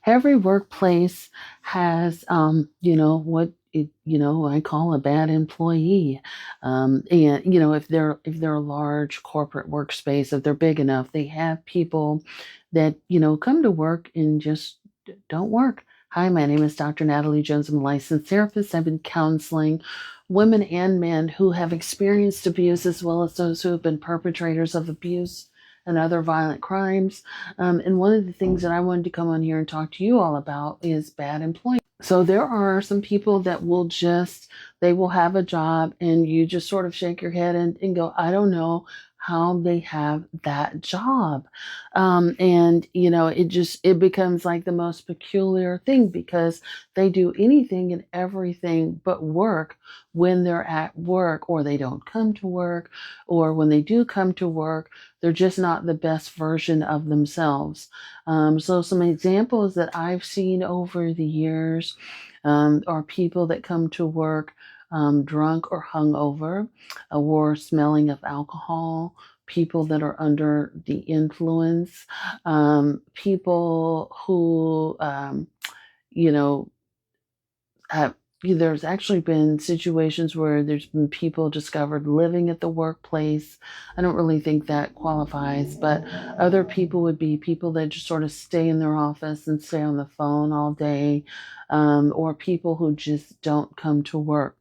every workplace has, what I call a bad employee. And if they're a large corporate workspace, if they're big enough, they have people that come to work and just don't work. Hi, my name is Dr. Natalie Jones. I'm a licensed therapist. I've been counseling women and men who have experienced abuse, as well as those who have been perpetrators of abuse and other violent crimes. And one of the things that I wanted to come on here and talk to you all about is bad employment. So there are some people that they will have a job and you just sort of shake your head and go, I don't know how they have that job. It becomes like the most peculiar thing because they do anything and everything but work when they're at work, or they don't come to work, or when they do come to work, they're just not the best version of themselves. So some examples that I've seen over the years are people that come to work drunk or hungover, or smelling of alcohol, people that are under the influence, people who, you know, have there's actually been situations where there's been people discovered living at the workplace. I don't really think that qualifies, but other people would be people that just sort of stay in their office and stay on the phone all day, or people who just don't come to work.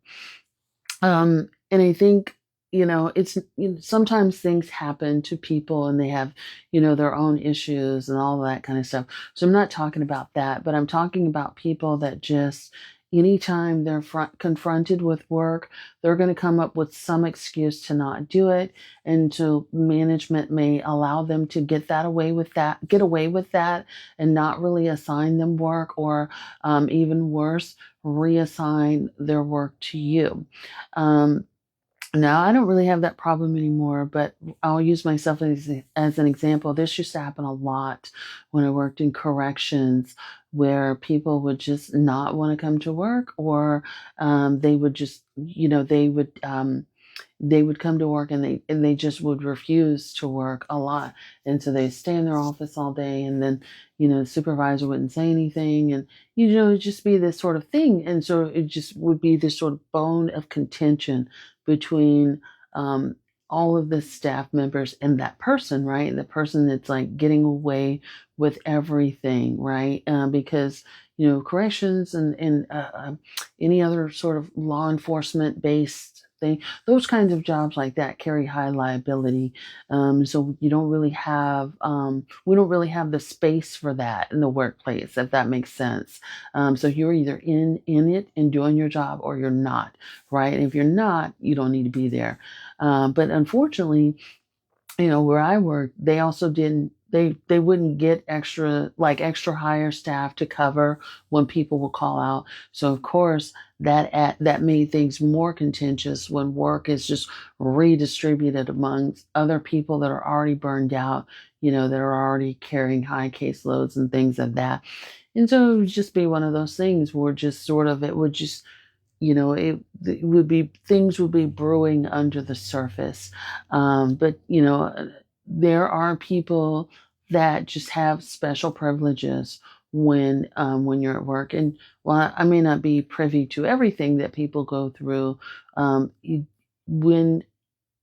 And I think, it's sometimes things happen to people and they have, their own issues and all that kind of stuff. So I'm not talking about that, but I'm talking about people that just anytime they're confronted with work, they're going to come up with some excuse to not do it. And so management may allow them to get away with that and not really assign them work, or even worse, reassign their work to you. Um, Now, I don't really have that problem anymore, but I'll use myself as an example. This used to happen a lot when I worked in corrections, where people would just not want to come to work, or they would just, they would come to work and they just would refuse to work a lot, and so they stay in their office all day, and then the supervisor wouldn't say anything, and it'd just be this sort of thing, and so it just would be this sort of bone of contention between um, all of the staff members and that person, right? The person that's like getting away with everything, right? Because corrections and any other sort of law enforcement based thing, those kinds of jobs like that carry high liability. So we don't really have the space for that in the workplace, if that makes sense. So you're either in it and doing your job, or you're not, right? And if you're not, you don't need to be there. But unfortunately, where I worked, they also didn't they wouldn't get extra hire staff to cover when people would call out. So of course that made things more contentious when work is just redistributed amongst other people that are already burned out, that are already carrying high caseloads and things of that. And so it would just be one of those things where just sort of it would just it would be things would be brewing under the surface. But there are people that just have special privileges when you're at work. And while I may not be privy to everything that people go through, when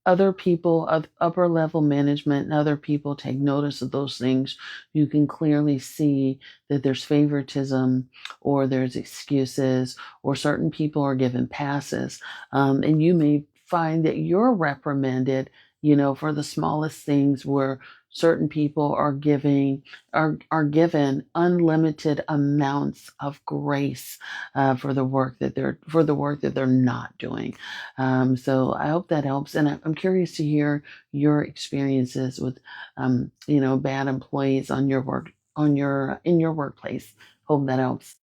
other people of upper level management and other people take notice of those things, you can clearly see that there's favoritism, or there's excuses, or certain people are given passes. And you may find that you're reprimanded, for the smallest things, where certain people are given unlimited amounts of grace for the work that they're not doing. So I hope that helps, and I'm curious to hear your experiences with, bad employees on your work, in your workplace. Hope that helps.